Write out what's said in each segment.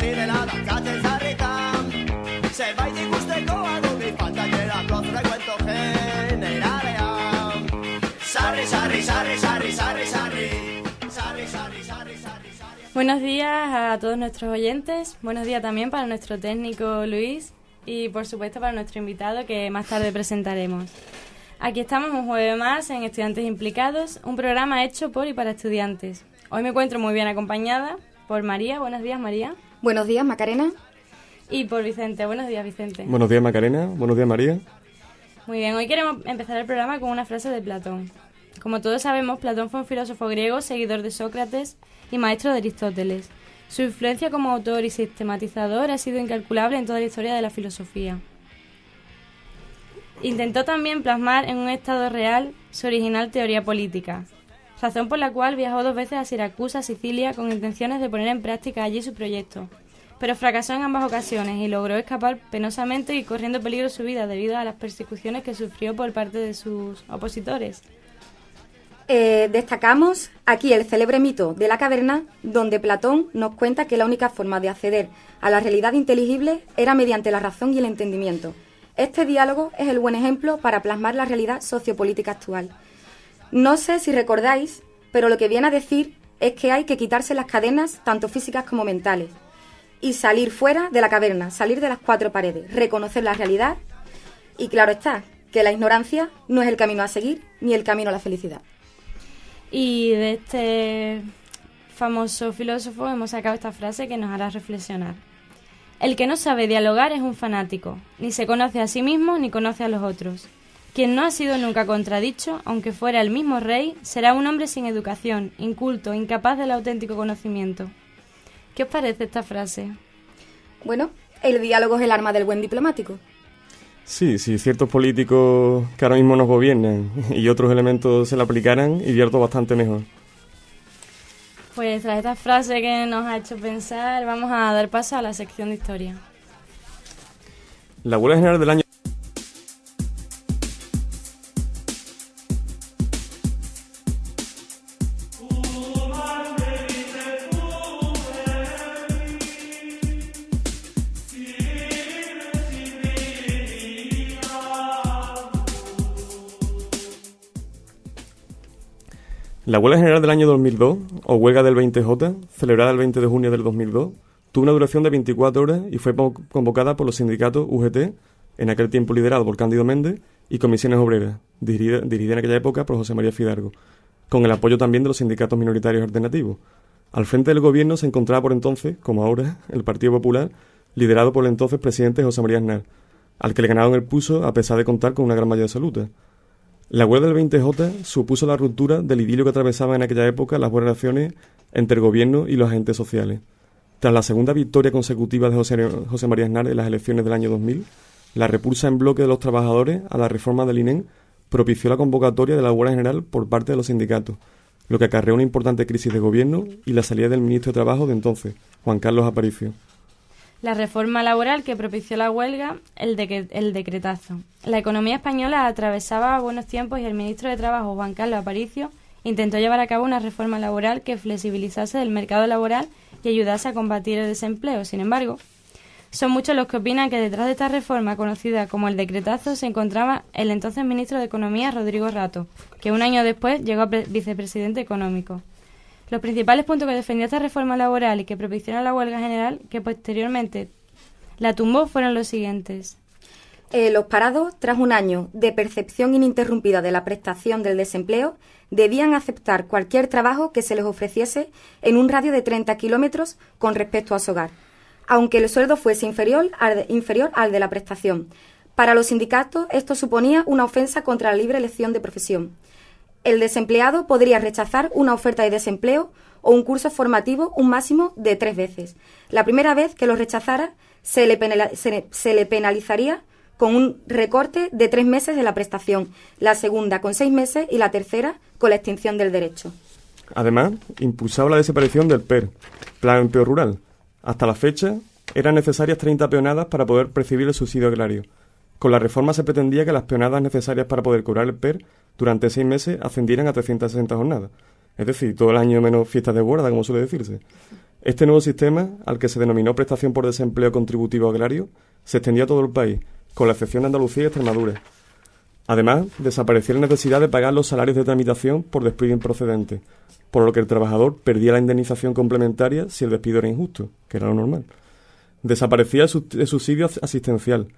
zirela dantzatzen sarritan. Zerbait ikusteko adobi falta jera plotz recuento generalean. Sarri, sarri, sarri, sarri, sarri, sarri. Sarri, sarri, sarri, sarri, sarri. Buenos días a todos nuestros oyentes, buenos días también para nuestro técnico Luis y por supuesto para nuestro invitado que más tarde presentaremos. Aquí estamos un jueves más en Estudiantes Implicados, un programa hecho por y para estudiantes. Hoy me encuentro muy bien acompañada por María. Buenos días, María. Buenos días, Macarena. Y por Vicente. Buenos días, Vicente. Buenos días, Macarena. Buenos días, María. Muy bien, hoy queremos empezar el programa con una frase de Platón. Como todos sabemos, Platón fue un filósofo griego, seguidor de Sócrates y maestro de Aristóteles. Su influencia como autor y sistematizador ha sido incalculable en toda la historia de la filosofía. Intentó también plasmar en un estado real su original teoría política, razón por la cual viajó 2 veces a Siracusa, Sicilia, con intenciones de poner en práctica allí su proyecto, pero fracasó en ambas ocasiones y logró escapar penosamente y corriendo peligro su vida debido a las persecuciones que sufrió por parte de sus opositores. Destacamos aquí el célebre mito de la caverna, donde Platón nos cuenta que la única forma de acceder a la realidad inteligible era mediante la razón y el entendimiento. Este diálogo es el buen ejemplo para plasmar la realidad sociopolítica actual. No sé si recordáis, pero lo que viene a decir es que hay que quitarse las cadenas, tanto físicas como mentales, y salir fuera de la caverna, salir de las 4 paredes, reconocer la realidad y, claro está, que la ignorancia no es el camino a seguir ni el camino a la felicidad. Y de este famoso filósofo hemos sacado esta frase que nos hará reflexionar. El que no sabe dialogar es un fanático, ni se conoce a sí mismo ni conoce a los otros. Quien no ha sido nunca contradicho, aunque fuera el mismo rey, será un hombre sin educación, inculto, incapaz del auténtico conocimiento. ¿Qué os parece esta frase? Bueno, el diálogo es el arma del buen diplomático. Sí, si ciertos políticos que ahora mismo nos gobiernan y otros elementos se le aplicaran, iría todo bastante mejor. Pues tras esta frase que nos ha hecho pensar, vamos a dar paso a la sección de historia. La huelga general del año... La huelga general del año 2002, o huelga del 20J, celebrada el 20 de junio del 2002, tuvo una duración de 24 horas y fue convocada por los sindicatos UGT, en aquel tiempo liderado por Cándido Méndez, y Comisiones Obreras, dirigida en aquella época por José María Fidalgo, con el apoyo también de los sindicatos minoritarios alternativos. Al frente del gobierno se encontraba por entonces, como ahora, el Partido Popular, liderado por el entonces presidente José María Aznar, al que le ganaron el pulso a pesar de contar con una gran mayoría absoluta. La huelga del 20J supuso la ruptura del idilio que atravesaban en aquella época las buenas relaciones entre el gobierno y los agentes sociales. Tras la segunda victoria consecutiva de José María Aznar en las elecciones del año 2000, la repulsa en bloque de los trabajadores a la reforma del INEM propició la convocatoria de la huelga general por parte de los sindicatos, lo que acarreó una importante crisis de gobierno y la salida del ministro de Trabajo de entonces, Juan Carlos Aparicio. La reforma laboral que propició la huelga, el decretazo. La economía española atravesaba buenos tiempos y el ministro de Trabajo, Juan Carlos Aparicio, intentó llevar a cabo una reforma laboral que flexibilizase el mercado laboral y ayudase a combatir el desempleo. Sin embargo, son muchos los que opinan que detrás de esta reforma, conocida como el decretazo, se encontraba el entonces ministro de Economía, Rodrigo Rato, que un año después llegó a vicepresidente económico. Los principales puntos que defendía esta reforma laboral y que propiciaron la huelga general, que posteriormente la tumbó, fueron los siguientes. Los parados, tras un año de percepción ininterrumpida de la prestación del desempleo, debían aceptar cualquier trabajo que se les ofreciese en un radio de 30 kilómetros con respecto a su hogar, aunque el sueldo fuese inferior al de la prestación. Para los sindicatos, esto suponía una ofensa contra la libre elección de profesión. El desempleado podría rechazar una oferta de desempleo o un curso formativo un máximo de 3 veces. La primera vez que lo rechazara se le penalizaría con un recorte de 3 meses de la prestación, la segunda con 6 meses y la tercera con la extinción del derecho. Además, impulsaba la desaparición del PER, Plan Empleo Rural. Hasta la fecha, eran necesarias 30 peonadas para poder percibir el subsidio agrario. Con la reforma se pretendía que las peonadas necesarias para poder cobrar el PER durante 6 meses ascendieran a 360 jornadas. Es decir, todo el año menos fiestas de guarda, como suele decirse. Este nuevo sistema, al que se denominó prestación por desempleo contributivo agrario, se extendió a todo el país, con la excepción de Andalucía y Extremadura. Además, desapareció la necesidad de pagar los salarios de tramitación por despido improcedente, por lo que el trabajador perdía la indemnización complementaria si el despido era injusto, que era lo normal. Desaparecía el subsidio asistencial,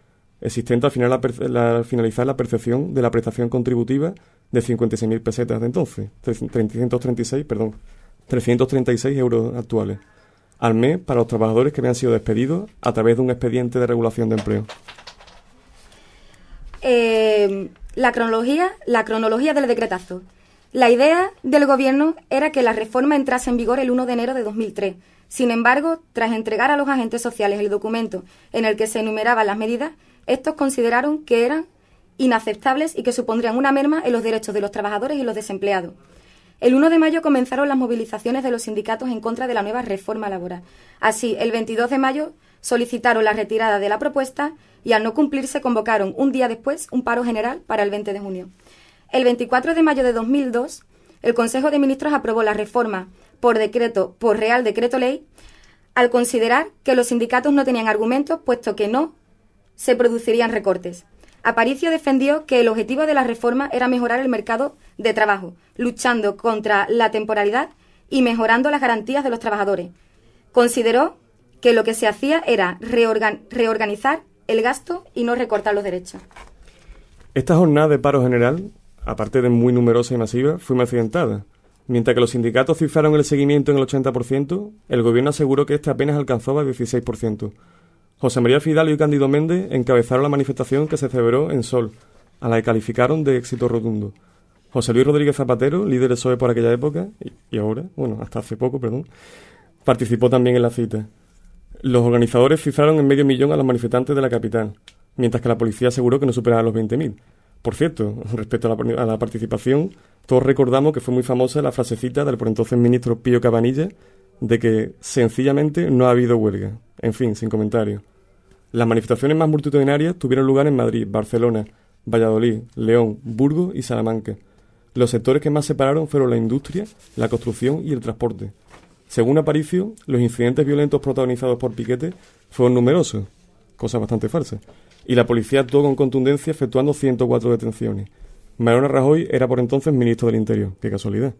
existente al finalizar la percepción de la prestación contributiva de 56.000 pesetas de entonces, 336 euros actuales, al mes para los trabajadores que habían sido despedidos a través de un expediente de regulación de empleo. La cronología del decretazo. La idea del Gobierno era que la reforma entrase en vigor el 1 de enero de 2003. Sin embargo, tras entregar a los agentes sociales el documento en el que se enumeraban las medidas, estos consideraron que eran inaceptables y que supondrían una merma en los derechos de los trabajadores y los desempleados. El 1 de mayo comenzaron las movilizaciones de los sindicatos en contra de la nueva reforma laboral. Así, el 22 de mayo solicitaron la retirada de la propuesta y, al no cumplirse, convocaron un día después un paro general para el 20 de junio. El 24 de mayo de 2002, el Consejo de Ministros aprobó la reforma por Real Decreto Ley, al considerar que los sindicatos no tenían argumentos, puesto que no se producirían recortes. Aparicio defendió que el objetivo de la reforma era mejorar el mercado de trabajo, luchando contra la temporalidad y mejorando las garantías de los trabajadores. Consideró que lo que se hacía era reorganizar el gasto y no recortar los derechos. Esta jornada de paro general, aparte de muy numerosa y masiva, fue muy accidentada. Mientras que los sindicatos cifraron el seguimiento en el 80%, el gobierno aseguró que este apenas alcanzaba el 16%. José María Fidalgo y Cándido Méndez encabezaron la manifestación que se celebró en Sol, a la que calificaron de éxito rotundo. José Luis Rodríguez Zapatero, líder del PSOE por aquella época, y ahora, hasta hace poco, participó también en la cita. Los organizadores cifraron en 500.000 a los manifestantes de la capital, mientras que la policía aseguró que no superaban los 20.000. Por cierto, respecto a la participación, todos recordamos que fue muy famosa la frasecita del por entonces ministro Pío Cabanillas de que sencillamente no ha habido huelga. En fin, sin comentarios. Las manifestaciones más multitudinarias tuvieron lugar en Madrid, Barcelona, Valladolid, León, Burgos y Salamanca. Los sectores que más se pararon fueron la industria, la construcción y el transporte. Según Aparicio, los incidentes violentos protagonizados por piquetes fueron numerosos, cosa bastante falsa, y la policía actuó con contundencia efectuando 104 detenciones. Mariano Rajoy era por entonces ministro del Interior. ¡Qué casualidad!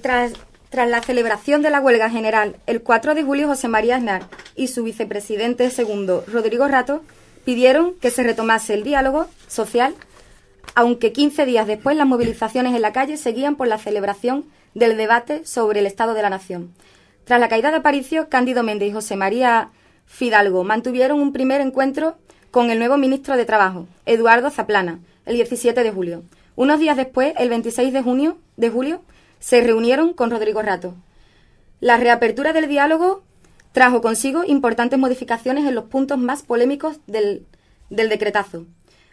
Tras la celebración de la huelga general, el 4 de julio José María Aznar y su vicepresidente segundo, Rodrigo Rato, pidieron que se retomase el diálogo social, aunque 15 días después las movilizaciones en la calle seguían por la celebración del debate sobre el Estado de la Nación. Tras la caída de Aparicio, Cándido Méndez y José María Fidalgo mantuvieron un primer encuentro con el nuevo ministro de Trabajo, Eduardo Zaplana, el 17 de julio. Unos días después, el 26 de julio, se reunieron con Rodrigo Rato. La reapertura del diálogo trajo consigo importantes modificaciones en los puntos más polémicos del decretazo.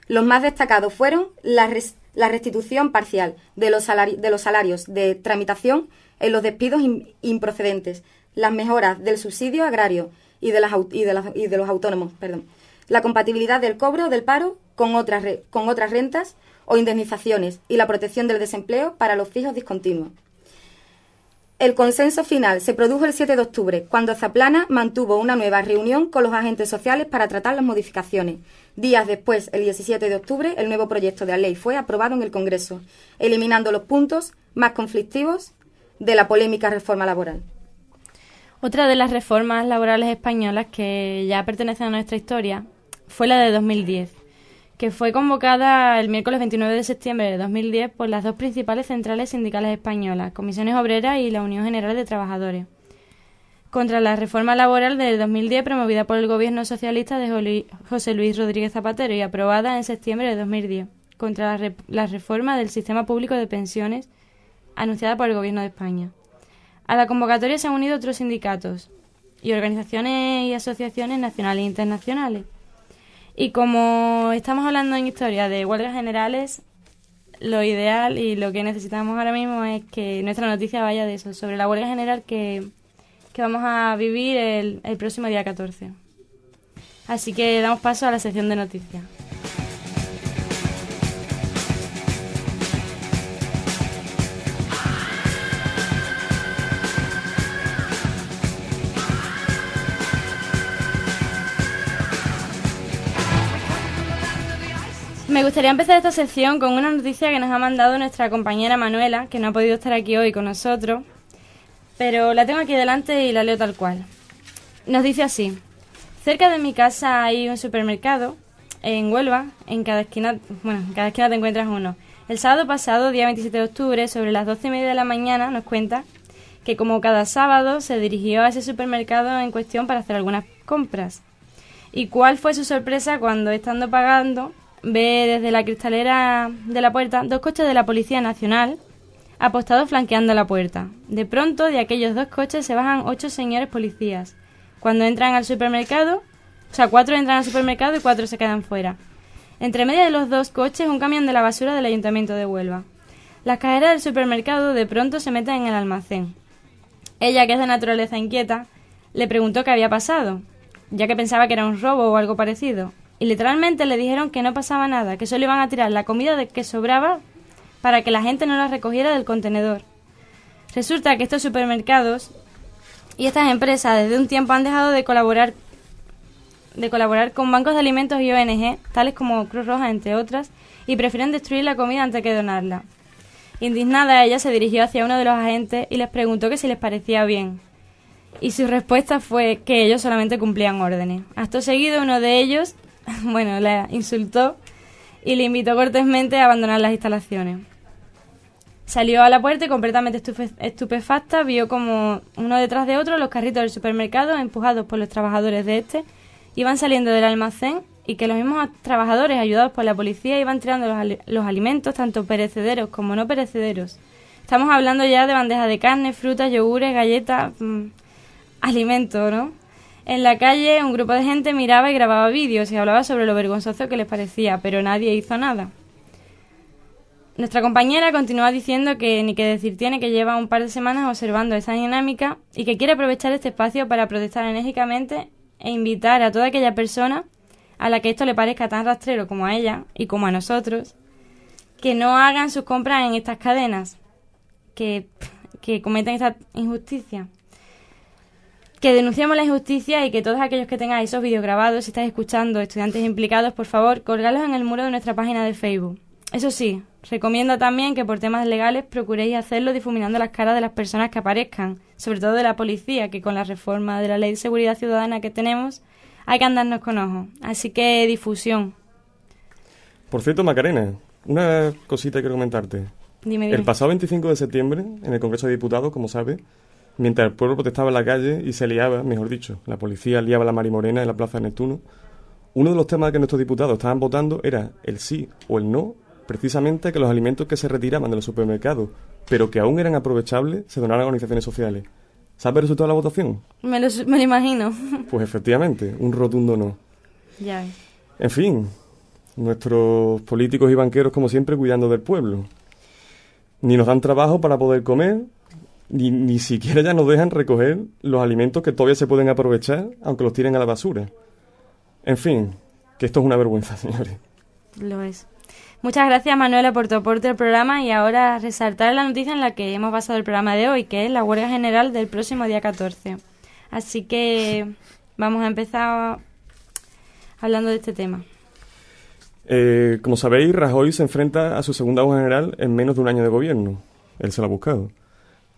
Los más destacados fueron la restitución parcial de los salarios de tramitación en los despidos improcedentes, las mejoras del subsidio agrario y de los autónomos, la compatibilidad del cobro del paro con otras rentas o indemnizaciones y la protección del desempleo para los fijos discontinuos. El consenso final se produjo el 7 de octubre, cuando Zaplana mantuvo una nueva reunión con los agentes sociales para tratar las modificaciones. Días después, el 17 de octubre, el nuevo proyecto de ley fue aprobado en el Congreso, eliminando los puntos más conflictivos de la polémica reforma laboral. Otra de las reformas laborales españolas que ya pertenecen a nuestra historia fue la de 2010, que fue convocada el miércoles 29 de septiembre de 2010 por las dos principales centrales sindicales españolas, Comisiones Obreras y la Unión General de Trabajadores, contra la reforma laboral del 2010 promovida por el gobierno socialista de José Luis Rodríguez Zapatero y aprobada en septiembre de 2010, contra la reforma del sistema público de pensiones anunciada por el gobierno de España. A la convocatoria se han unido otros sindicatos y organizaciones y asociaciones nacionales e internacionales. Y como estamos hablando en historia de huelgas generales, lo ideal y lo que necesitamos ahora mismo es que nuestra noticia vaya de eso, sobre la huelga general que vamos a vivir el próximo día 14. Así que damos paso a la sección de noticias. Me gustaría empezar esta sección con una noticia que nos ha mandado nuestra compañera Manuela, que no ha podido estar aquí hoy con nosotros, pero la tengo aquí delante y la leo tal cual. Nos dice así: cerca de mi casa hay un supermercado en Huelva, en cada esquina te encuentras uno. El sábado pasado, día 27 de octubre, sobre las 12:30 de la mañana, nos cuenta que como cada sábado se dirigió a ese supermercado en cuestión para hacer algunas compras. ¿Y cuál fue su sorpresa cuando, estando pagando, ve desde la cristalera de la puerta 2 coches de la Policía Nacional apostados flanqueando la puerta? De pronto, de aquellos 2 coches se bajan 8 señores policías. Cuando entran al supermercado, 4 entran al supermercado y 4 se quedan fuera. Entre medio de los 2 coches, un camión de la basura del Ayuntamiento de Huelva. Las cajeras del supermercado de pronto se meten en el almacén. Ella, que es de naturaleza inquieta, le preguntó qué había pasado, ya que pensaba que era un robo o algo parecido. Y literalmente le dijeron que no pasaba nada, que solo iban a tirar la comida que sobraba para que la gente no la recogiera del contenedor. Resulta que estos supermercados y estas empresas desde un tiempo han dejado de colaborar con bancos de alimentos y ONG, tales como Cruz Roja, entre otras, y prefieren destruir la comida antes que donarla. Indignada, ella se dirigió hacia uno de los agentes y les preguntó que si les parecía bien. Y su respuesta fue que ellos solamente cumplían órdenes. Acto seguido, uno de ellos, la insultó y le invitó cortésmente a abandonar las instalaciones. Salió a la puerta y completamente estupefacta vio como uno detrás de otro los carritos del supermercado, empujados por los trabajadores de este, iban saliendo del almacén y que los mismos trabajadores, ayudados por la policía, iban tirando los alimentos, tanto perecederos como no perecederos. Estamos hablando ya de bandejas de carne, frutas, yogures, galletas, alimentos, ¿no? En la calle un grupo de gente miraba y grababa vídeos y hablaba sobre lo vergonzoso que les parecía, pero nadie hizo nada. Nuestra compañera continúa diciendo que ni que decir tiene, que lleva un par de semanas observando esa dinámica y que quiere aprovechar este espacio para protestar enérgicamente e invitar a toda aquella persona a la que esto le parezca tan rastrero como a ella y como a nosotros, que no hagan sus compras en estas cadenas, que cometen esta injusticia. Que denunciamos la injusticia y que todos aquellos que tengan esos vídeos grabados, si estáis escuchando, estudiantes implicados, por favor, colgadlos en el muro de nuestra página de Facebook. Eso sí, recomiendo también que por temas legales procuréis hacerlo difuminando las caras de las personas que aparezcan, sobre todo de la policía, que con la reforma de la Ley de Seguridad Ciudadana que tenemos hay que andarnos con ojo. Así que difusión. Por cierto, Macarena, una cosita quiero comentarte. Dime. El pasado 25 de septiembre, en el Congreso de Diputados, como sabes, mientras el pueblo protestaba en la calle y se liaba, mejor dicho, la policía liaba la marimorena en la Plaza de Neptuno, uno de los temas que nuestros diputados estaban votando era el sí o el no, precisamente que los alimentos que se retiraban de los supermercados, pero que aún eran aprovechables, se donaran a organizaciones sociales. ¿Sabes el resultado de la votación? Me lo imagino. Pues efectivamente, un rotundo no. Ya. En fin, nuestros políticos y banqueros, como siempre, cuidando del pueblo. Ni nos dan trabajo para poder comer, ni siquiera ya nos dejan recoger los alimentos que todavía se pueden aprovechar, aunque los tiren a la basura. En fin, que esto es una vergüenza, señores. Lo es. Muchas gracias, Manuela, por tu aporte al programa, y ahora resaltar la noticia en la que hemos basado el programa de hoy, que es la huelga general del próximo día 14. Así que vamos a empezar hablando de este tema. Como sabéis, Rajoy se enfrenta a su segunda huelga general en menos de un año de gobierno. Él se lo ha buscado.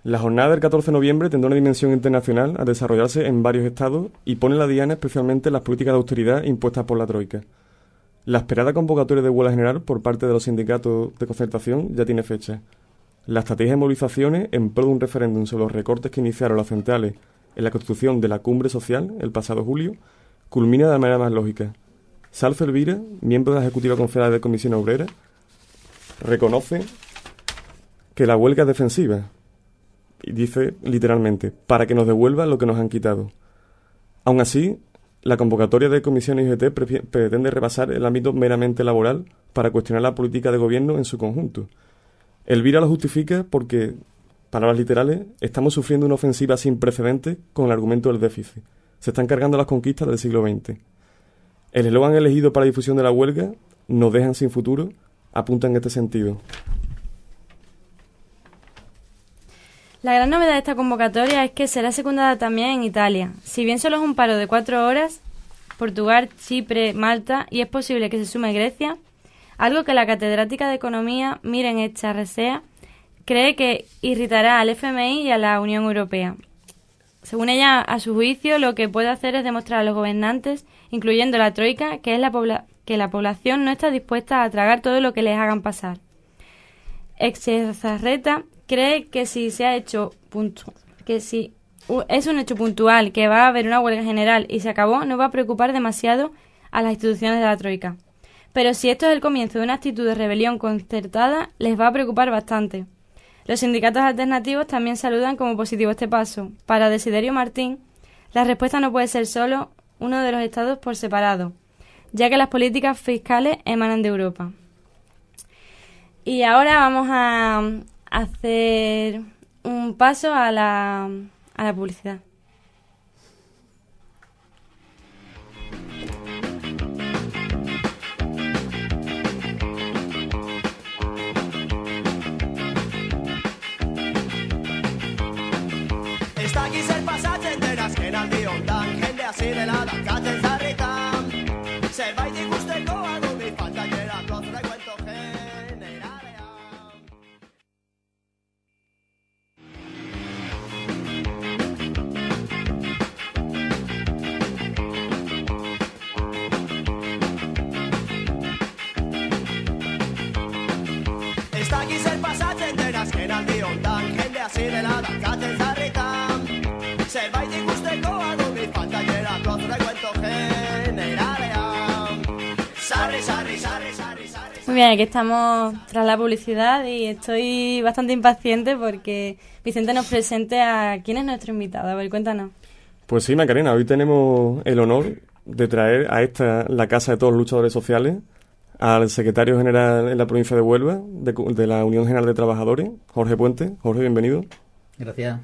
La jornada del 14 de noviembre tendrá una dimensión internacional a desarrollarse en varios estados y pone la diana especialmente en las políticas de austeridad impuestas por la Troika. La esperada convocatoria de huelga general por parte de los sindicatos de concertación ya tiene fecha. La estrategia de movilizaciones en pro de un referéndum sobre los recortes que iniciaron las centrales en la constitución de la cumbre social el pasado julio culmina de la manera más lógica. Salzo Elvira, miembro de la Ejecutiva Confederal de Comisión Obrera, reconoce que la huelga es defensiva y dice literalmente, para que nos devuelvan lo que nos han quitado. Aún así, la convocatoria de comisiones y UGT pretende rebasar el ámbito meramente laboral para cuestionar la política de gobierno en su conjunto. Elvira lo justifica porque, palabras literales, estamos sufriendo una ofensiva sin precedentes con el argumento del déficit. Se están cargando las conquistas del siglo XX. El eslogan elegido para la difusión de la huelga, nos dejan sin futuro, apunta en este sentido. La gran novedad de esta convocatoria es que será secundada también en Italia. Si bien solo es un paro de 4 horas, Portugal, Chipre, Malta y es posible que se sume Grecia, algo que la catedrática de Economía, Miren Echarresea, cree que irritará al FMI y a la Unión Europea. Según ella, a su juicio, lo que puede hacer es demostrar a los gobernantes, incluyendo la Troika, que la población no está dispuesta a tragar todo lo que les hagan pasar. Echarresea cree que si es un hecho puntual que va a haber una huelga general y se acabó, no va a preocupar demasiado a las instituciones de la Troika. Pero si esto es el comienzo de una actitud de rebelión concertada, les va a preocupar bastante. Los sindicatos alternativos también saludan como positivo este paso. Para Desiderio Martín, la respuesta no puede ser solo uno de los estados por separado, ya que las políticas fiscales emanan de Europa. Y ahora vamos a hacer un paso a la publicidad. Està aquí el passatge entre l'esquena al Diontan, gent de ací de la Dancat en Zarritam. Servei de gusteko a mi falta que la clos frecuento generale. Està aquí el passatge entre l'esquena al Diontan, gent de ací de la Dancat en Zarritam. Servei de gusteko a mi falta que la clos frecuento generale. Muy bien, aquí estamos tras la publicidad y estoy bastante impaciente porque Vicente nos presente a quién es nuestro invitado. A ver, cuéntanos. Pues sí, Macarena, hoy tenemos el honor de traer a la casa de todos los luchadores sociales, al secretario general en la provincia de Huelva, de la Unión General de Trabajadores, Jorge Puente. Jorge, bienvenido. Gracias.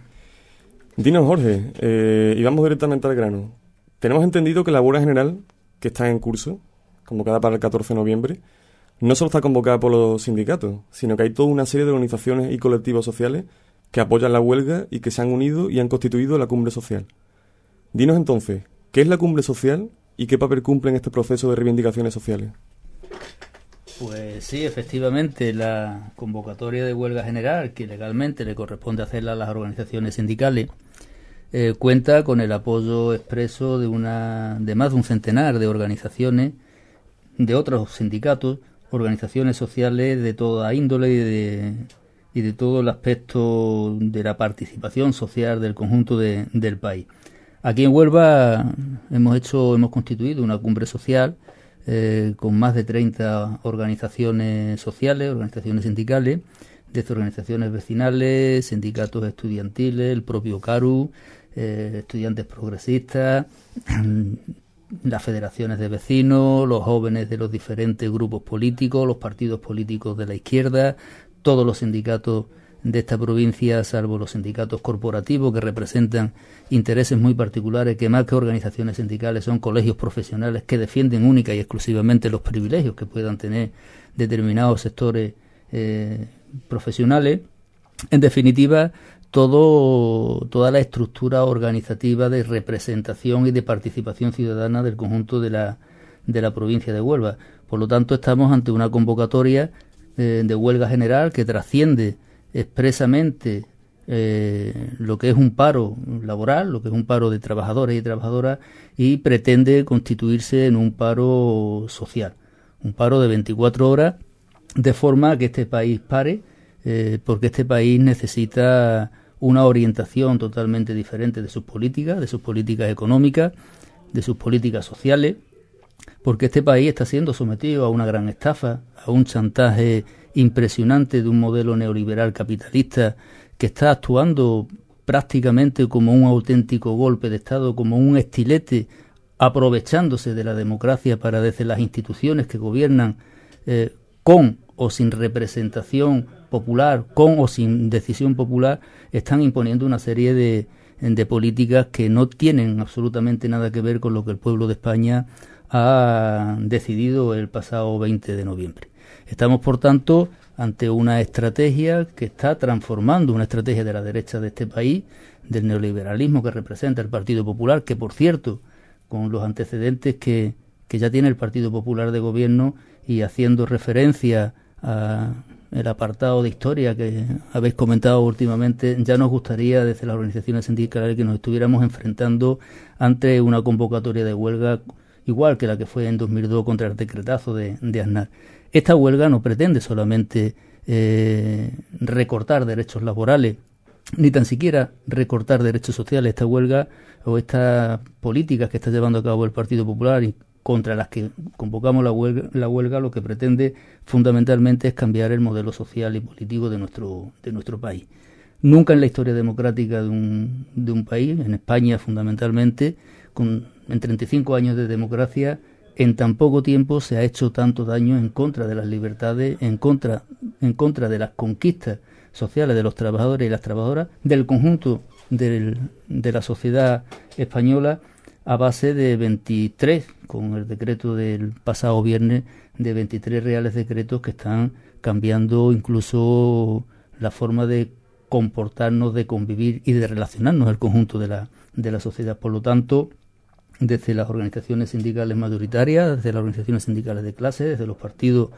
Dinos, Jorge, y vamos directamente al grano. Tenemos entendido que la huelga general, que está en curso, convocada para el 14 de noviembre, no solo está convocada por los sindicatos, sino que hay toda una serie de organizaciones y colectivos sociales que apoyan la huelga y que se han unido y han constituido la cumbre social. Dinos entonces, ¿qué es la cumbre social y qué papel cumple en este proceso de reivindicaciones sociales? Pues sí, efectivamente, la convocatoria de huelga general, que legalmente le corresponde hacerla a las organizaciones sindicales, cuenta con el apoyo expreso de más de un centenar de organizaciones, de otros sindicatos, organizaciones sociales de toda índole y de todo el aspecto de la participación social del conjunto del país. Aquí en Huelva hemos constituido una cumbre social con más de 30 organizaciones sociales, organizaciones sindicales, desde organizaciones vecinales, sindicatos estudiantiles, el propio CARU, estudiantes progresistas, las federaciones de vecinos, los jóvenes de los diferentes grupos políticos, los partidos políticos de la izquierda, todos los sindicatos de esta provincia, salvo los sindicatos corporativos que representan intereses muy particulares, que más que organizaciones sindicales son colegios profesionales que defienden única y exclusivamente los privilegios que puedan tener determinados sectores profesionales. En definitiva, toda la estructura organizativa de representación y de participación ciudadana del conjunto de la provincia de Huelva. Por lo tanto, estamos ante una convocatoria de huelga general que trasciende expresamente lo que es un paro laboral, lo que es un paro de trabajadores y trabajadoras, y pretende constituirse en un paro social, un paro de 24 horas, de forma que este país pare, porque este país necesita una orientación totalmente diferente de sus políticas económicas, de sus políticas sociales, porque este país está siendo sometido a una gran estafa, a un chantaje impresionante de un modelo neoliberal capitalista que está actuando prácticamente como un auténtico golpe de Estado, como un estilete, aprovechándose de la democracia para desde las instituciones que gobiernan con o sin representación popular, con o sin decisión popular, están imponiendo una serie de políticas que no tienen absolutamente nada que ver con lo que el pueblo de España ha decidido el pasado 20 de noviembre. Estamos, por tanto, ante una estrategia que está transformando, una estrategia de la derecha de este país, del neoliberalismo que representa el Partido Popular, que, por cierto, con los antecedentes que que ya tiene el Partido Popular de Gobierno, y haciendo referencia a el apartado de historia que habéis comentado últimamente, ya nos gustaría desde las organizaciones sindicales que nos estuviéramos enfrentando ante una convocatoria de huelga igual que la que fue en 2002 contra el decretazo de Aznar. Esta huelga no pretende solamente recortar derechos laborales, ni tan siquiera recortar derechos sociales. Esta huelga o estas políticas que está llevando a cabo el Partido Popular y contra las que convocamos la huelga, lo que pretende fundamentalmente es cambiar el modelo social y político de nuestro país. Nunca en la historia democrática de un país, en España fundamentalmente, en 35 años de democracia, en tan poco tiempo se ha hecho tanto daño en contra de las libertades, en contra de las conquistas sociales de los trabajadores y las trabajadoras, del conjunto de la sociedad española, a base de 23, con el decreto del pasado viernes, de 23 reales decretos que están cambiando incluso la forma de comportarnos, de convivir y de relacionarnos el conjunto de la sociedad. Por lo tanto, desde las organizaciones sindicales mayoritarias, desde las organizaciones sindicales de clase, desde los partidos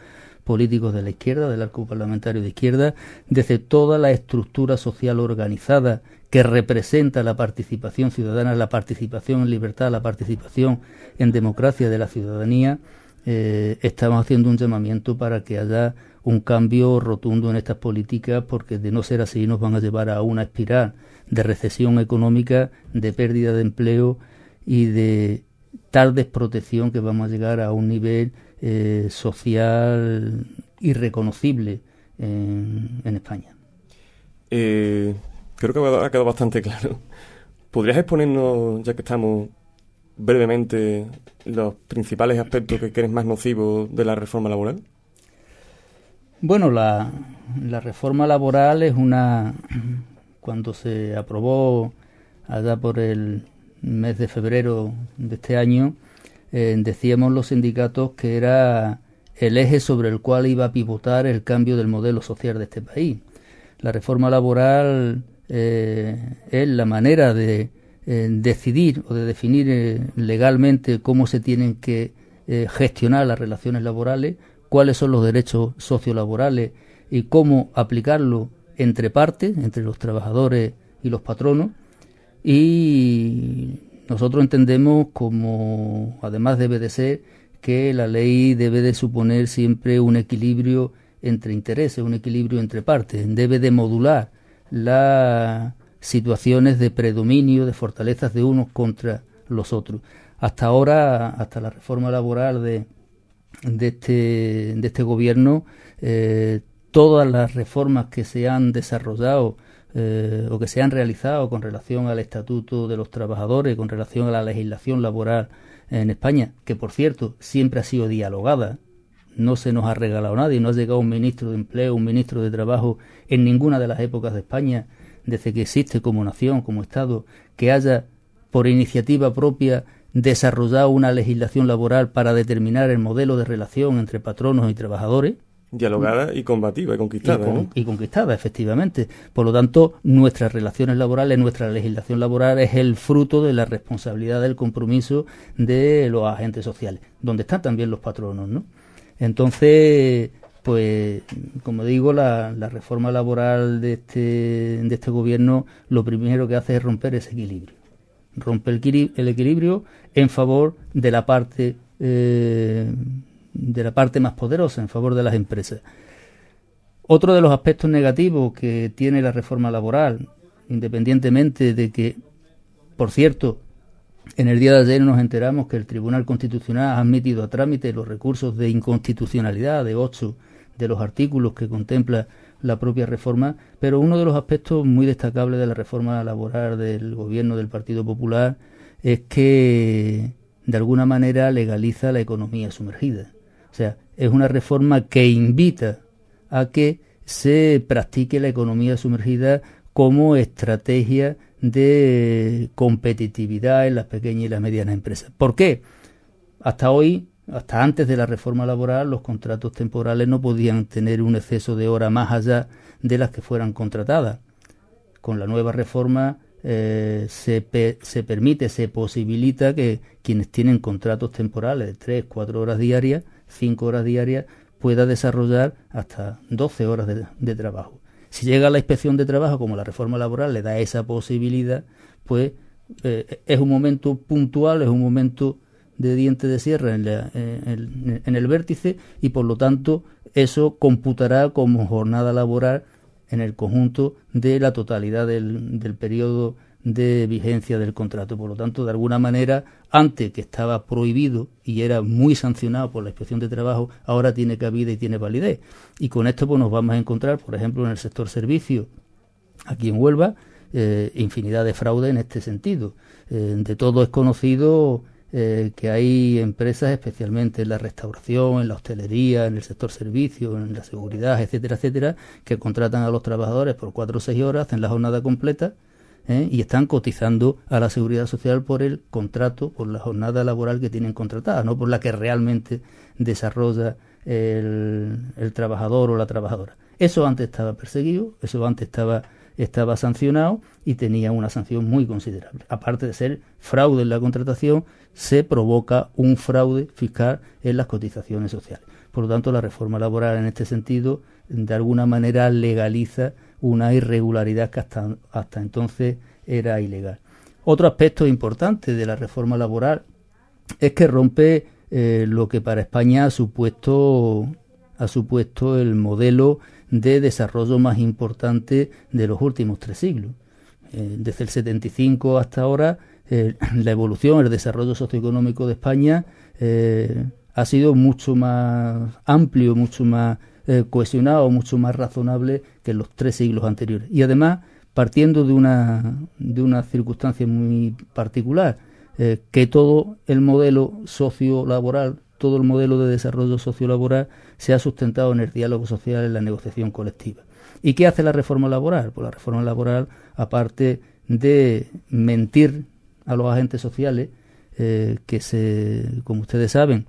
políticos de la izquierda, del arco parlamentario de izquierda, desde toda la estructura social organizada que representa la participación ciudadana, la participación en libertad, la participación en democracia de la ciudadanía, estamos haciendo un llamamiento para que haya un cambio rotundo en estas políticas, porque de no ser así nos van a llevar a una espiral de recesión económica, de pérdida de empleo y de tal desprotección que vamos a llegar a un nivel social irreconocible en España. Creo que ha quedado bastante claro. ¿Podrías exponernos, ya que estamos, brevemente los principales aspectos que crees más nocivos de la reforma laboral? Bueno, la reforma laboral es cuando se aprobó allá por el mes de febrero de este año, decíamos los sindicatos que era el eje sobre el cual iba a pivotar el cambio del modelo social de este país. La reforma laboral es la manera de decidir o de definir legalmente cómo se tienen que gestionar las relaciones laborales, cuáles son los derechos sociolaborales y cómo aplicarlo entre partes, entre los trabajadores y los patronos. Y nosotros entendemos, como además debe de ser, que la ley debe de suponer siempre un equilibrio entre intereses, un equilibrio entre partes, debe de modular las situaciones de predominio, de fortalezas de unos contra los otros. Hasta ahora, hasta la reforma laboral de este gobierno, todas las reformas que se han desarrollado o que se han realizado con relación al Estatuto de los Trabajadores, con relación a la legislación laboral en España, que por cierto siempre ha sido dialogada, no se nos ha regalado nadie, no ha llegado un ministro de Empleo, un ministro de Trabajo en ninguna de las épocas de España, desde que existe como nación, como Estado, que haya por iniciativa propia desarrollado una legislación laboral para determinar el modelo de relación entre patronos y trabajadores. Dialogada y combativa y conquistada. Y conquistada, efectivamente. Por lo tanto, nuestras relaciones laborales, nuestra legislación laboral es el fruto de la responsabilidad, del compromiso de los agentes sociales, donde están también los patronos, ¿no? Entonces, pues, como digo, la reforma laboral de este gobierno lo primero que hace es romper ese equilibrio. Rompe el equilibrio en favor de la parte más poderosa, en favor de las empresas. Otro de los aspectos negativos que tiene la reforma laboral, independientemente de que, por cierto, en el día de ayer nos enteramos que el Tribunal Constitucional ha admitido a trámite los recursos de inconstitucionalidad de 8 de los artículos que contempla la propia reforma, pero uno de los aspectos muy destacables de la reforma laboral del gobierno del Partido Popular es que de alguna manera legaliza la economía sumergida. O sea, es una reforma que invita a que se practique la economía sumergida como estrategia de competitividad en las pequeñas y las medianas empresas. ¿Por qué? Hasta hoy, hasta antes de la reforma laboral, los contratos temporales no podían tener un exceso de horas más allá de las que fueran contratadas. Con la nueva reforma se permite, se posibilita que quienes tienen contratos temporales de 3, 4 horas diarias, 5 horas diarias, pueda desarrollar hasta 12 horas de trabajo. Si llega la inspección de trabajo, como la reforma laboral le da esa posibilidad, pues es un momento puntual, es un momento de diente de sierra en el vértice, y por lo tanto eso computará como jornada laboral en el conjunto de la totalidad del periodo de vigencia del contrato. Por lo tanto, de alguna manera, antes que estaba prohibido y era muy sancionado por la Inspección de Trabajo, ahora tiene cabida y tiene validez. Y con esto pues nos vamos a encontrar, por ejemplo, en el sector servicio, aquí en Huelva, infinidad de fraude en este sentido. De todo es conocido que hay empresas, especialmente en la restauración, en la hostelería, en el sector servicio, en la seguridad, etcétera, etcétera, que contratan a los trabajadores por 4 o 6 horas, hacen la jornada completa, y están cotizando a la Seguridad Social por el contrato, por la jornada laboral que tienen contratada, no por la que realmente desarrolla el trabajador o la trabajadora. Eso antes estaba perseguido, eso antes estaba sancionado y tenía una sanción muy considerable. Aparte de ser fraude en la contratación, se provoca un fraude fiscal en las cotizaciones sociales. Por lo tanto, la reforma laboral en este sentido, de alguna manera, legaliza una irregularidad que hasta entonces era ilegal. Otro aspecto importante de la reforma laboral es que rompe lo que para España ha supuesto el modelo de desarrollo más importante de los últimos 3 siglos. Desde el 75 hasta ahora, la evolución, el desarrollo socioeconómico de España ha sido mucho más amplio, mucho más cohesionado, mucho más razonable que en los 3 siglos anteriores. Y además, partiendo de una circunstancia muy particular, que todo el modelo sociolaboral, todo el modelo de desarrollo sociolaboral se ha sustentado en el diálogo social, en la negociación colectiva. ¿Y qué hace la reforma laboral? Pues la reforma laboral, aparte de mentir a los agentes sociales, como ustedes saben,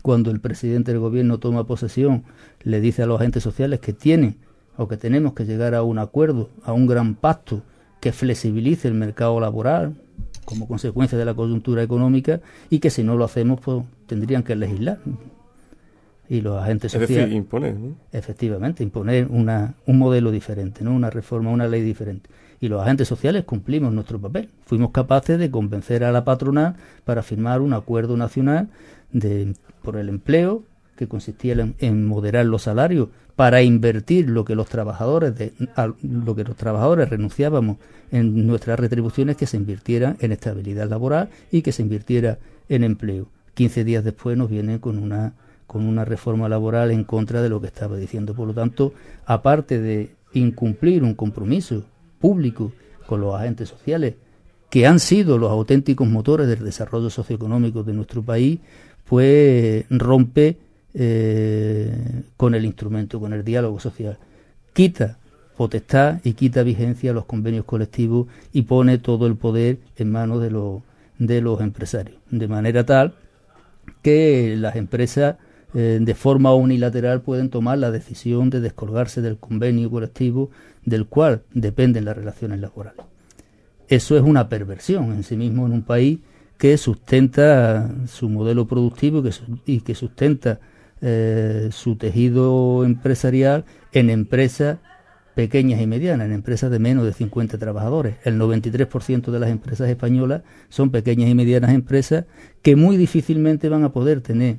cuando el presidente del gobierno toma posesión, le dice a los agentes sociales que tienen o que tenemos que llegar a un acuerdo, a un gran pacto que flexibilice el mercado laboral como consecuencia de la coyuntura económica, y que si no lo hacemos, pues tendrían que legislar. Y los agentes sociales... Es decir, imponer, ¿no? Efectivamente, imponer un modelo diferente, ¿no? Una reforma, una ley diferente. Y los agentes sociales cumplimos nuestro papel. Fuimos capaces de convencer a la patronal para firmar un acuerdo nacional por el empleo, que consistía en moderar los salarios para invertir lo que los trabajadores renunciábamos en nuestras retribuciones, que se invirtiera en estabilidad laboral y que se invirtiera en empleo. 15 días después nos vienen con una reforma laboral en contra de lo que estaba diciendo. Por lo tanto, aparte de incumplir un compromiso público con los agentes sociales, que han sido los auténticos motores del desarrollo socioeconómico de nuestro país, pues rompe con el instrumento, con el diálogo social. Quita potestad y quita vigencia a los convenios colectivos y pone todo el poder en manos de los empresarios, de manera tal que las empresas de forma unilateral pueden tomar la decisión de descolgarse del convenio colectivo del cual dependen las relaciones laborales. Eso es una perversión en sí mismo en un país que sustenta su modelo productivo y que sustenta su tejido empresarial en empresas pequeñas y medianas, en empresas de menos de 50 trabajadores. El 93% de las empresas españolas son pequeñas y medianas empresas que muy difícilmente van a poder tener,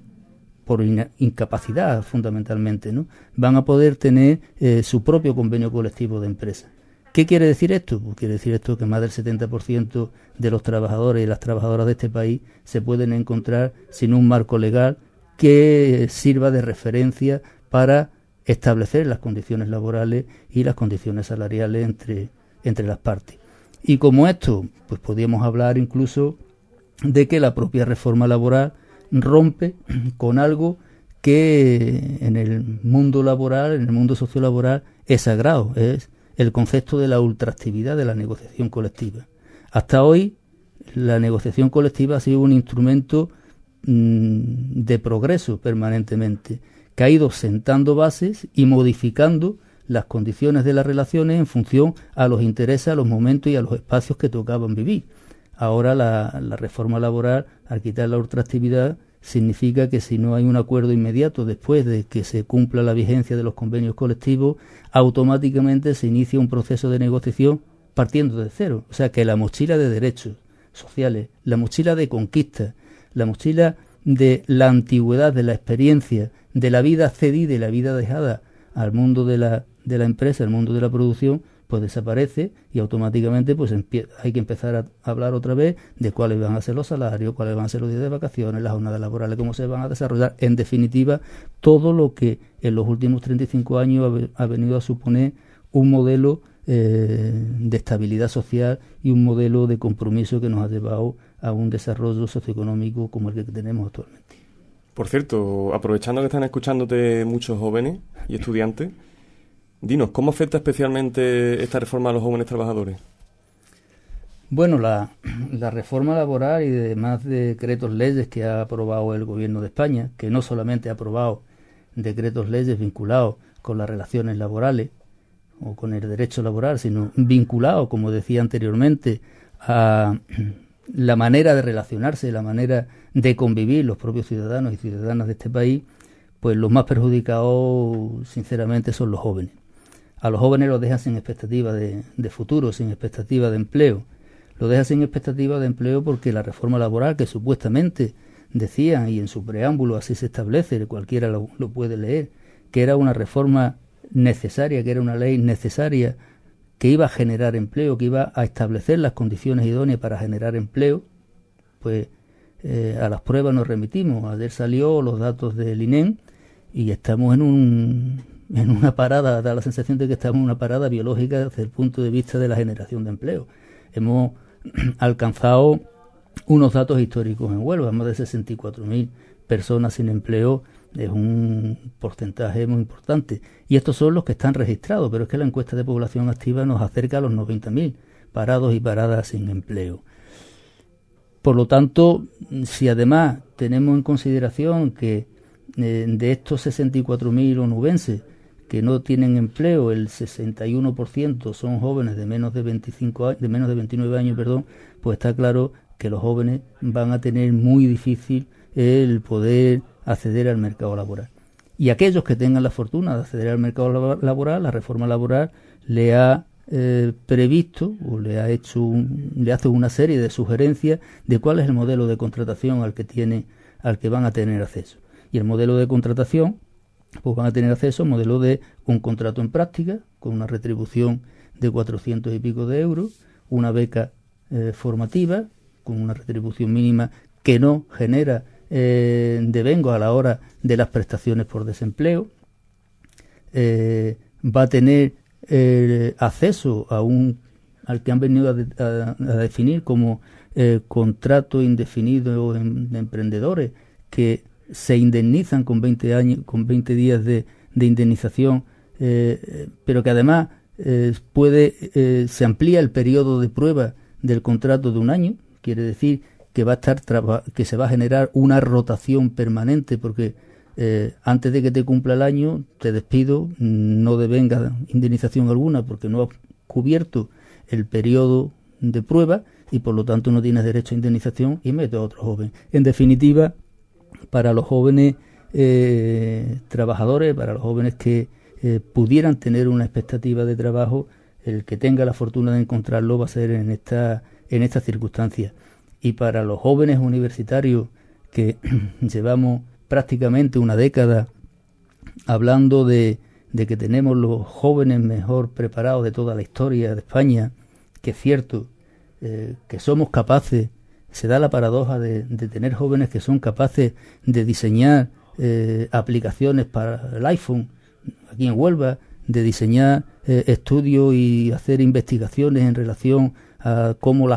por incapacidad fundamentalmente, ¿no?, van a poder tener su propio convenio colectivo de empresa. ¿Qué quiere decir esto? Pues quiere decir esto que más del 70% de los trabajadores y las trabajadoras de este país se pueden encontrar sin un marco legal que sirva de referencia para establecer las condiciones laborales y las condiciones salariales entre las partes. Y como esto, pues podríamos hablar incluso de que la propia reforma laboral rompe con algo que en el mundo laboral, en el mundo sociolaboral, es sagrado, es el concepto de la ultraactividad de la negociación colectiva. Hasta hoy, la negociación colectiva ha sido un instrumento de progreso permanentemente, que ha ido sentando bases y modificando las condiciones de las relaciones en función a los intereses, a los momentos y a los espacios que tocaban vivir. Ahora la reforma laboral, al quitar la ultraactividad, significa que si no hay un acuerdo inmediato después de que se cumpla la vigencia de los convenios colectivos, automáticamente se inicia un proceso de negociación partiendo de cero. O sea que la mochila de derechos sociales, la mochila de conquista, la mochila de la antigüedad, de la experiencia, de la vida cedida y la vida dejada al mundo de la empresa, al mundo de la producción, pues desaparece y automáticamente pues hay que empezar a hablar otra vez de cuáles van a ser los salarios, cuáles van a ser los días de vacaciones, las jornadas laborales, cómo se van a desarrollar. En definitiva, todo lo que en los últimos 35 años ha venido a suponer un modelo de estabilidad social y un modelo de compromiso que nos ha llevado a un desarrollo socioeconómico como el que tenemos actualmente. Por cierto, aprovechando que están escuchándote muchos jóvenes y estudiantes, dinos, ¿cómo afecta especialmente esta reforma a los jóvenes trabajadores? Bueno, la reforma laboral y demás decretos leyes que ha aprobado el Gobierno de España, que no solamente ha aprobado decretos leyes vinculados con las relaciones laborales o con el derecho laboral, sino vinculados, como decía anteriormente, a la manera de relacionarse, la manera de convivir los propios ciudadanos y ciudadanas de este país, pues los más perjudicados, sinceramente, son los jóvenes. A los jóvenes los dejan sin expectativa de futuro, sin expectativa de empleo. Los dejan sin expectativa de empleo porque la reforma laboral, que supuestamente decían, y en su preámbulo así se establece, cualquiera lo puede leer, que era una reforma necesaria, que era una ley necesaria, que iba a generar empleo, que iba a establecer las condiciones idóneas para generar empleo, pues a las pruebas nos remitimos. Ayer salió los datos del INEM y estamos en una parada, da la sensación de que estamos en una parada biológica desde el punto de vista de la generación de empleo. Hemos alcanzado unos datos históricos en Huelva, más de 64.000 personas sin empleo, es un porcentaje muy importante. Y estos son los que están registrados, pero es que la encuesta de población activa nos acerca a los 90.000 parados y paradas sin empleo. Por lo tanto, si además tenemos en consideración que de estos 64.000 onubenses que no tienen empleo, el 61% son jóvenes de menos de 29 años, pues está claro que los jóvenes van a tener muy difícil el poder acceder al mercado laboral. Y aquellos que tengan la fortuna de acceder al mercado laboral, la reforma laboral le ha previsto o le hace una serie de sugerencias de cuál es el modelo de contratación al que van a tener acceso. Y el modelo de contratación, pues van a tener acceso al modelo de un contrato en práctica con una retribución de 400 y pico de euros, una beca formativa con una retribución mínima que no genera devengo a la hora de las prestaciones por desempleo, va a tener acceso al que han venido a definir como contrato indefinido de emprendedores, que se indemnizan con 20 días de indemnización, pero que además se amplía el periodo de prueba del contrato de un año. Quiere decir que que se va a generar una rotación permanente, porque antes de que te cumpla el año te despido, no devenga indemnización alguna porque no has cubierto el periodo de prueba y por lo tanto no tienes derecho a indemnización y meto a otro joven. En definitiva, para los jóvenes trabajadores, para los jóvenes que pudieran tener una expectativa de trabajo, el que tenga la fortuna de encontrarlo va a ser en estas circunstancias. Y para los jóvenes universitarios que llevamos prácticamente una década hablando de que tenemos los jóvenes mejor preparados de toda la historia de España, que es cierto, que somos capaces, se da la paradoja de tener jóvenes que son capaces de diseñar aplicaciones para el iPhone aquí en Huelva, de diseñar estudios y hacer investigaciones en relación a cómo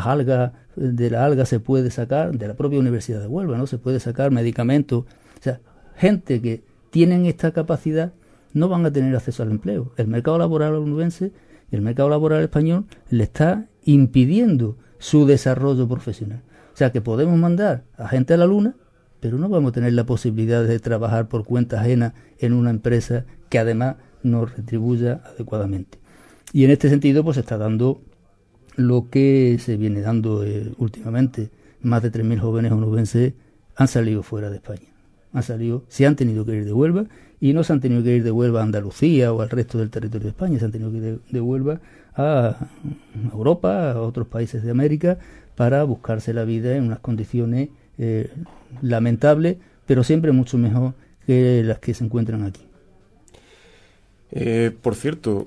de la alga se puede sacar, de la propia Universidad de Huelva, ¿no? Se puede sacar medicamentos. O sea, gente que tienen esta capacidad no van a tener acceso al empleo. El mercado laboral onubense y el mercado laboral español le está impidiendo su desarrollo profesional. O sea, que podemos mandar a gente a la luna, pero no vamos a tener la posibilidad de trabajar por cuenta ajena en una empresa que además nos retribuya adecuadamente. Y en este sentido pues se está dando lo que se viene dando últimamente. Más de 3.000 jóvenes onubenses han salido fuera de España. Se han tenido que ir de Huelva, y no se han tenido que ir de Huelva a Andalucía o al resto del territorio de España, se han tenido que ir de Huelva a Europa, a otros países de América, para buscarse la vida en unas condiciones lamentables, pero siempre mucho mejor que las que se encuentran aquí. Por cierto,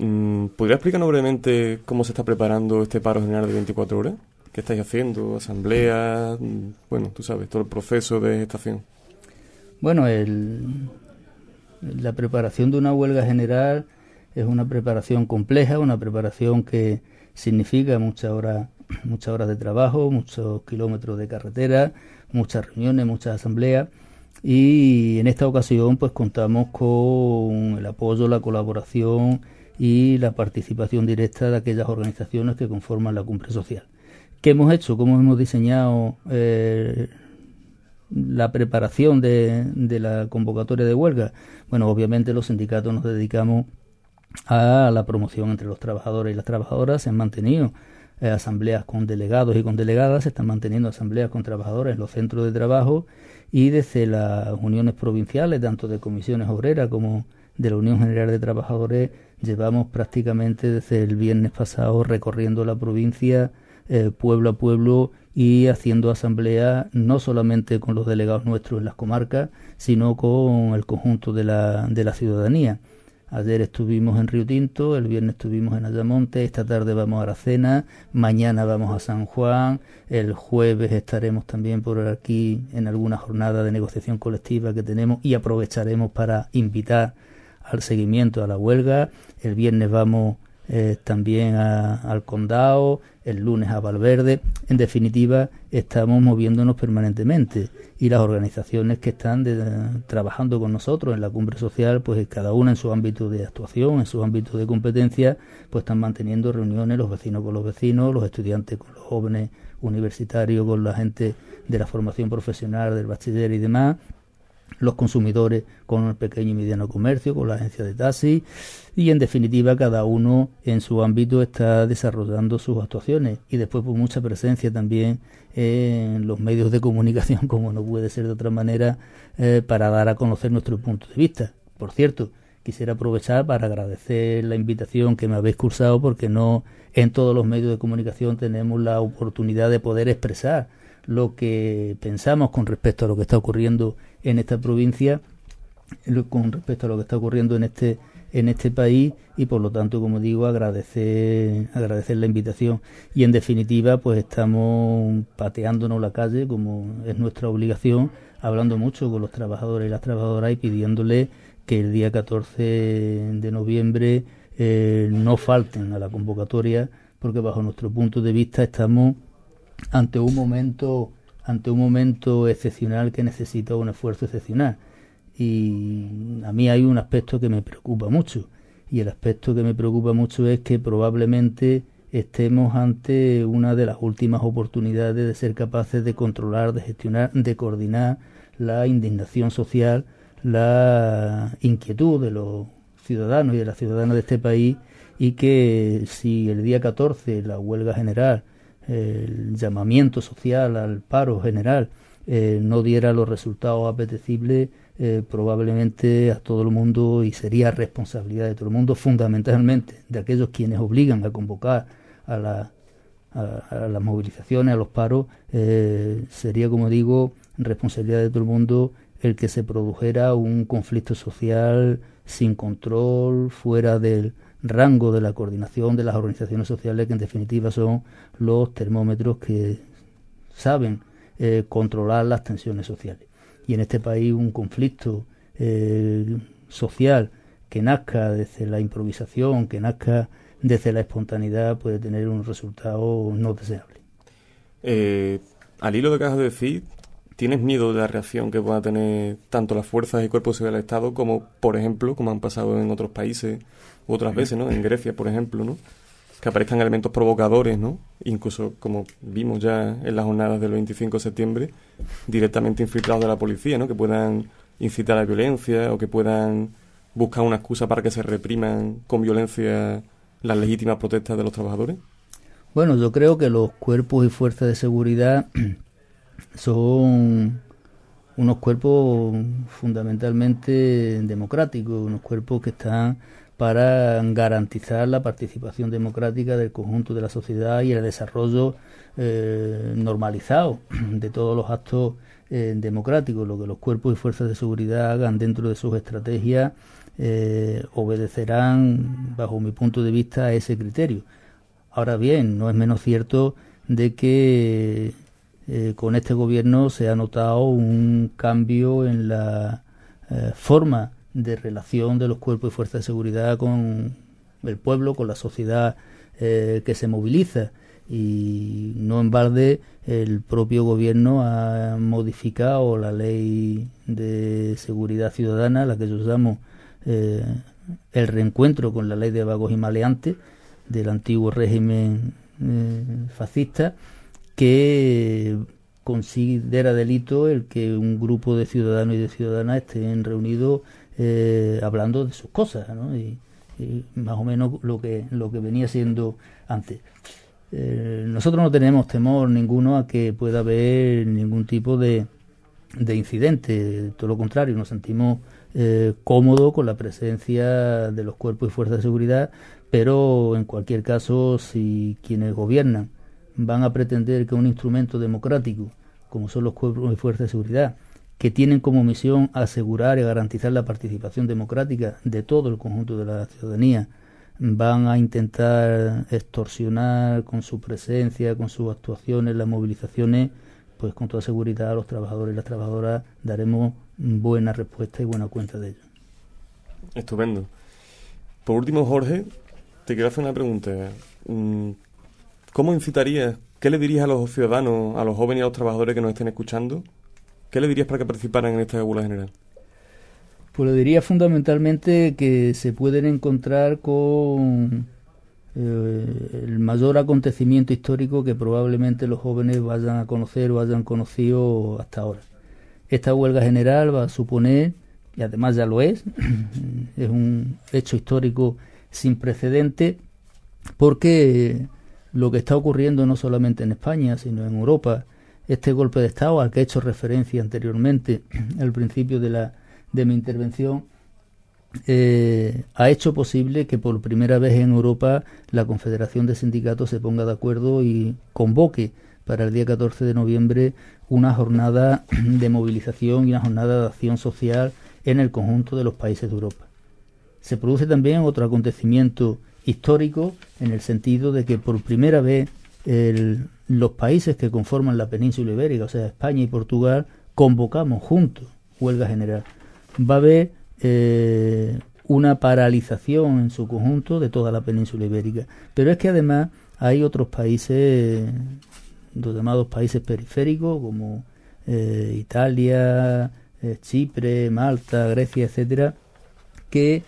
¿podría explicarnos brevemente cómo se está preparando este paro general de 24 horas? ¿Qué estáis haciendo? ¿Asamblea? Bueno, tú sabes, todo el proceso de gestación. Bueno, la preparación de una huelga general es una preparación compleja, una preparación que significa muchas horas de trabajo, muchos kilómetros de carretera, muchas reuniones, muchas asambleas, y en esta ocasión pues contamos con el apoyo, la colaboración y la participación directa de aquellas organizaciones que conforman la cumbre social. ¿Qué hemos hecho? ¿Cómo hemos diseñado la preparación de la convocatoria de huelga? Bueno, obviamente los sindicatos nos dedicamos a la promoción entre los trabajadores y las trabajadoras. Se han mantenido asambleas con delegados y con delegadas, se están manteniendo asambleas con trabajadores en los centros de trabajo, y desde las uniones provinciales, tanto de comisiones obreras como de la Unión General de Trabajadores, llevamos prácticamente desde el viernes pasado recorriendo la provincia pueblo a pueblo y haciendo asambleas no solamente con los delegados nuestros en las comarcas, sino con el conjunto de la ciudadanía. Ayer estuvimos en Río Tinto, el viernes estuvimos en Ayamonte, esta tarde vamos a Aracena, mañana vamos a San Juan, el jueves estaremos también por aquí en alguna jornada de negociación colectiva que tenemos, y aprovecharemos para invitar al seguimiento a la huelga. El viernes vamos también al Condado, el lunes a Valverde. En definitiva, estamos moviéndonos permanentemente, y las organizaciones que están trabajando con nosotros en la cumbre social, pues cada una en su ámbito de actuación, en su ámbito de competencia, pues están manteniendo reuniones, los vecinos con los vecinos, los estudiantes con los jóvenes universitarios, con la gente de la formación profesional, del bachiller y demás, los consumidores con el pequeño y mediano comercio, con la agencia de taxis, y en definitiva cada uno en su ámbito está desarrollando sus actuaciones, y después pues mucha presencia también en los medios de comunicación, como no puede ser de otra manera, para dar a conocer nuestro punto de vista. Por cierto, quisiera aprovechar para agradecer la invitación que me habéis cursado, porque no en todos los medios de comunicación tenemos la oportunidad de poder expresar lo que pensamos con respecto a lo que está ocurriendo en esta provincia, con respecto a lo que está ocurriendo en este país, y por lo tanto, como digo, agradecer la invitación. Y en definitiva pues estamos pateándonos la calle, como es nuestra obligación, hablando mucho con los trabajadores y las trabajadoras y pidiéndoles que el día 14 de noviembre no falten a la convocatoria, porque bajo nuestro punto de vista estamos ante un momento excepcional que necesita un esfuerzo excepcional. Y a mí hay un aspecto que me preocupa mucho, y el aspecto que me preocupa mucho es que probablemente estemos ante una de las últimas oportunidades de ser capaces de controlar, de gestionar, de coordinar la indignación social, la inquietud de los ciudadanos y de las ciudadanas de este país, y que si el día 14 la huelga general, el llamamiento social al paro general no diera los resultados apetecibles, probablemente a todo el mundo, y sería responsabilidad de todo el mundo, fundamentalmente de aquellos quienes obligan a convocar a las movilizaciones, a los paros, sería, como digo, responsabilidad de todo el mundo el que se produjera un conflicto social sin control, fuera del rango de la coordinación de las organizaciones sociales, que en definitiva son los termómetros que saben controlar las tensiones sociales. Y en este país un conflicto social que nazca desde la improvisación, que nazca desde la espontaneidad, puede tener un resultado no deseable. Al hilo de que acabas de decir, ¿tienes miedo de la reacción que puedan tener tanto las fuerzas y cuerpos civiles del Estado como, por ejemplo, como han pasado en otros países u otras veces, ¿no? En Grecia, por ejemplo, ¿no? Que aparezcan elementos provocadores, ¿no? Incluso, como vimos ya en las jornadas del 25 de septiembre, directamente infiltrados de la policía, ¿no? Que puedan incitar a la violencia o que puedan buscan una excusa para que se repriman con violencia las legítimas protestas de los trabajadores? Bueno, yo creo que los cuerpos y fuerzas de seguridad son unos cuerpos fundamentalmente democráticos, unos cuerpos que están para garantizar la participación democrática del conjunto de la sociedad y el desarrollo normalizado de todos los actos democráticos. Lo que los cuerpos y fuerzas de seguridad hagan dentro de sus estrategias obedecerán, bajo mi punto de vista, a ese criterio. Ahora bien, no es menos cierto de que con este gobierno se ha notado un cambio en la forma de relación de los cuerpos y fuerzas de seguridad con el pueblo, con la sociedad que se moviliza, y no en balde el propio gobierno ha modificado la ley de seguridad ciudadana, la que yo llamo el reencuentro con la ley de vagos y maleantes del antiguo régimen fascista, que considera delito el que un grupo de ciudadanos y de ciudadanas estén reunidos hablando de sus cosas, ¿no? Y más o menos lo que venía siendo antes. Nosotros no tenemos temor ninguno a que pueda haber ningún tipo de incidente, todo lo contrario, nos sentimos cómodos con la presencia de los cuerpos y fuerzas de seguridad, pero en cualquier caso, si quienes gobiernan van a pretender que un instrumento democrático, como son los cuerpos y fuerzas de seguridad, que tienen como misión asegurar y garantizar la participación democrática de todo el conjunto de la ciudadanía, van a intentar extorsionar con su presencia, con sus actuaciones, las movilizaciones, pues con toda seguridad a los trabajadores y las trabajadoras daremos buena respuesta y buena cuenta de ello. Estupendo. Por último, Jorge, te quiero hacer una pregunta. ¿Cómo incitarías, qué le dirías a los ciudadanos, a los jóvenes y a los trabajadores que nos estén escuchando? ¿Qué le dirías para que participaran en esta huelga general? Pues le diría fundamentalmente que se pueden encontrar con el mayor acontecimiento histórico que probablemente los jóvenes vayan a conocer o hayan conocido hasta ahora. Esta huelga general va a suponer, y además ya lo es un hecho histórico sin precedente, porque lo que está ocurriendo no solamente en España, sino en Europa, este golpe de Estado al que he hecho referencia anteriormente al principio de mi intervención, ha hecho posible que por primera vez en Europa la Confederación de Sindicatos se ponga de acuerdo y convoque para el día 14 de noviembre una jornada de movilización y una jornada de acción social en el conjunto de los países de Europa. Se produce también otro acontecimiento histórico en el sentido de que por primera vez los países que conforman la península ibérica, o sea, España y Portugal, convocamos juntos huelga general. Va a haber una paralización en su conjunto de toda la península ibérica. Pero es que además hay otros países, los llamados países periféricos, como Italia, Chipre, Malta, Grecia, etcétera, que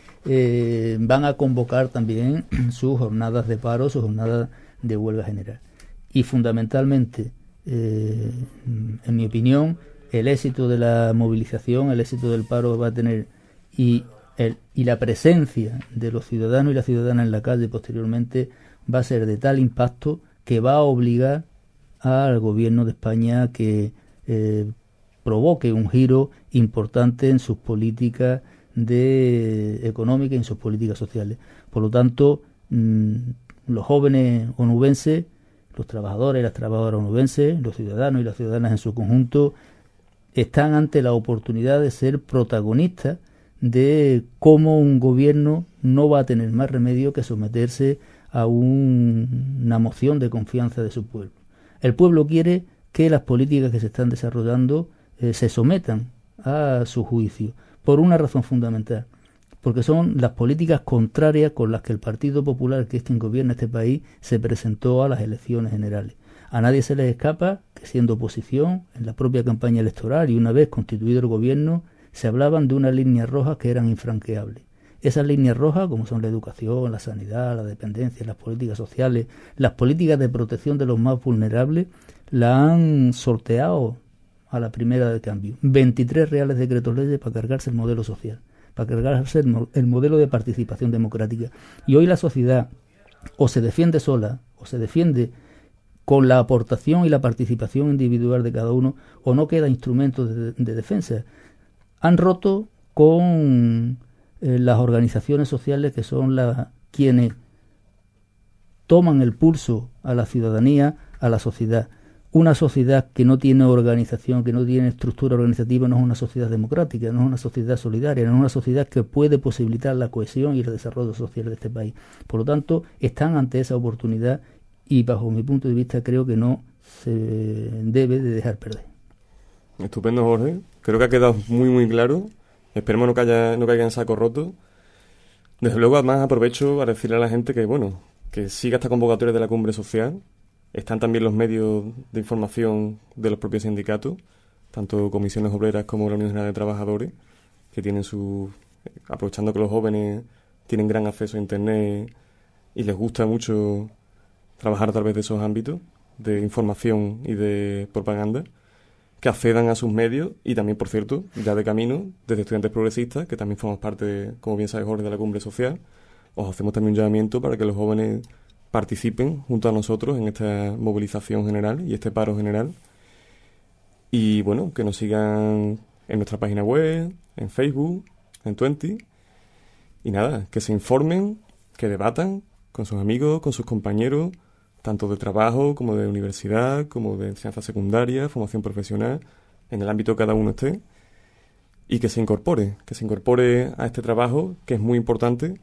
van a convocar también sus jornadas de paro, sus jornadas de huelga general. Y fundamentalmente, en mi opinión, el éxito de la movilización, el éxito del paro va a tener, y la presencia de los ciudadanos y las ciudadanas en la calle posteriormente va a ser de tal impacto que va a obligar al gobierno de España a que provoque un giro importante en sus políticas económicas y en sus políticas sociales. Por lo tanto, los jóvenes onubenses, los trabajadores y las trabajadoras onubenses, los ciudadanos y las ciudadanas en su conjunto, están ante la oportunidad de ser protagonistas de cómo un gobierno no va a tener más remedio que someterse a una moción de confianza de su pueblo. El pueblo quiere que las políticas que se están desarrollando se sometan a su juicio, por una razón fundamental, porque son las políticas contrarias con las que el Partido Popular, que es quien gobierna este país, se presentó a las elecciones generales. A nadie se les escapa que, siendo oposición, en la propia campaña electoral y una vez constituido el gobierno, se hablaban de unas líneas rojas que eran infranqueables. Esas líneas rojas, como son la educación, la sanidad, la dependencia, las políticas sociales, las políticas de protección de los más vulnerables, la han sorteado a la primera de cambio. 23 reales decretos leyes para cargarse el modelo social, a cargarse el modelo de participación democrática. Y hoy la sociedad o se defiende sola, o se defiende con la aportación y la participación individual de cada uno, o no queda instrumento de defensa. Han roto con las organizaciones sociales, que son quienes toman el pulso a la ciudadanía, a la sociedad. Una sociedad que no tiene organización, que no tiene estructura organizativa, no es una sociedad democrática, no es una sociedad solidaria, no es una sociedad que puede posibilitar la cohesión y el desarrollo social de este país. Por lo tanto, están ante esa oportunidad y, bajo mi punto de vista, creo que no se debe de dejar perder. Estupendo, Jorge. Creo que ha quedado muy, muy claro. Esperemos no caiga en saco roto. Desde luego, además, aprovecho para decirle a la gente que, bueno, que siga esta convocatoria de la Cumbre Social. Están también los medios de información de los propios sindicatos, tanto comisiones obreras como la Unión General de Trabajadores, que tienen aprovechando que los jóvenes tienen gran acceso a Internet y les gusta mucho trabajar a través de esos ámbitos de información y de propaganda, que accedan a sus medios. Y también, por cierto, ya de camino, desde Estudiantes Progresistas, que también formamos parte, como bien sabe Jorge, de la Cumbre Social, os hacemos también un llamamiento para que los jóvenes participen junto a nosotros en esta movilización general y este paro general. Y bueno, que nos sigan en nuestra página web, en Facebook, en Twenty. Y nada, que se informen, que debatan con sus amigos, con sus compañeros, tanto de trabajo como de universidad, como de enseñanza secundaria, formación profesional, en el ámbito que cada uno esté. Y que se incorpore a este trabajo, que es muy importante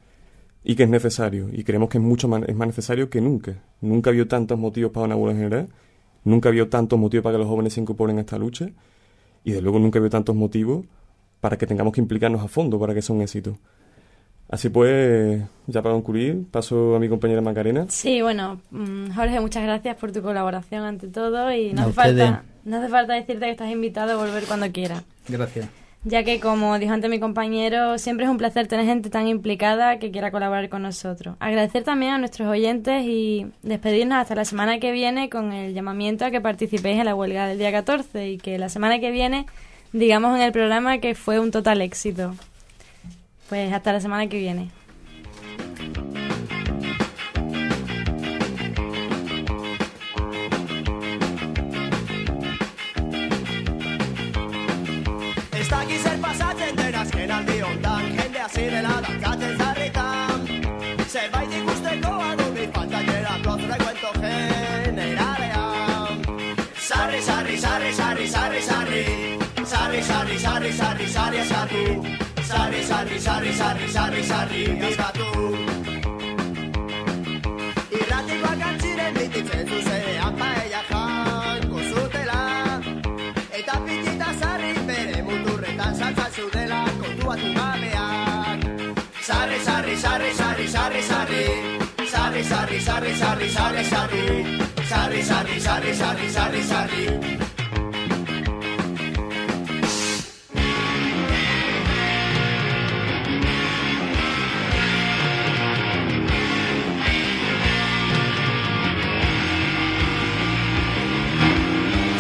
y que es necesario, y creemos que es más necesario que nunca. Nunca ha habido tantos motivos para una huelga general, nunca ha habido tantos motivos para que los jóvenes se incorporen a esta lucha, y desde luego nunca ha habido tantos motivos para que tengamos que implicarnos a fondo para que sea un éxito. Así pues, ya para concluir, paso a mi compañera Macarena. Sí, bueno, Jorge, muchas gracias por tu colaboración ante todo, y no hace falta decirte que estás invitado a volver cuando quieras. Gracias. Ya que, como dijo antes mi compañero, siempre es un placer tener gente tan implicada que quiera colaborar con nosotros. Agradecer también a nuestros oyentes y despedirnos hasta la semana que viene con el llamamiento a que participéis en la huelga del día 14 y que la semana que viene digamos en el programa que fue un total éxito. Pues hasta la semana que viene. Zerbait ikusteko adubi faltaierako frekuento generalean. Sarri, sarri, sarri, sarri, sarri, sarri. Sarri, sarri, sarri, sarri, sarri, eskatu. Sarri, sarri, sarri, sarri, sarri, sarri, eskatu. Irratikoak antziren bititzen zuzenean paella jango zutela. Eta pitita sarri bere muturretan saltzan zudela kontuatu gabeak. Sarri, sarri, sarri, sarri, sarri, sarri. Sarri, sarri, sarri, sarri, sarri, sarri. Sarri, sarri, sarri, sarri, sarri, sarri.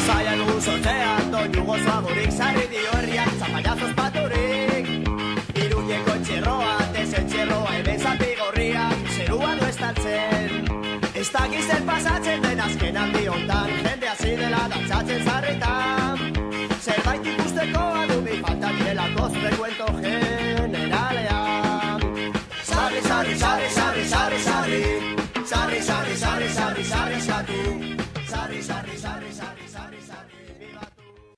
Zaian guzotzean doinu gozoa gurik sarri dio herriak zapallazos paturik. Iruñeko txerroa, tezen txerroa, hemen zapigorria, zerua du estaltzen. Ez dakizen pasatzen den azken aldi hontan, jende hasi dela dantzatzen zarretan. Zerbait ikusteko adubi falta direlako zure kuento generalean. Sarri, sarri, sarri, sarri, sarri, sarri. Sarri, sarri, sarri, sarri, sarri, sarri, sarri, sarri, sarri, sarri.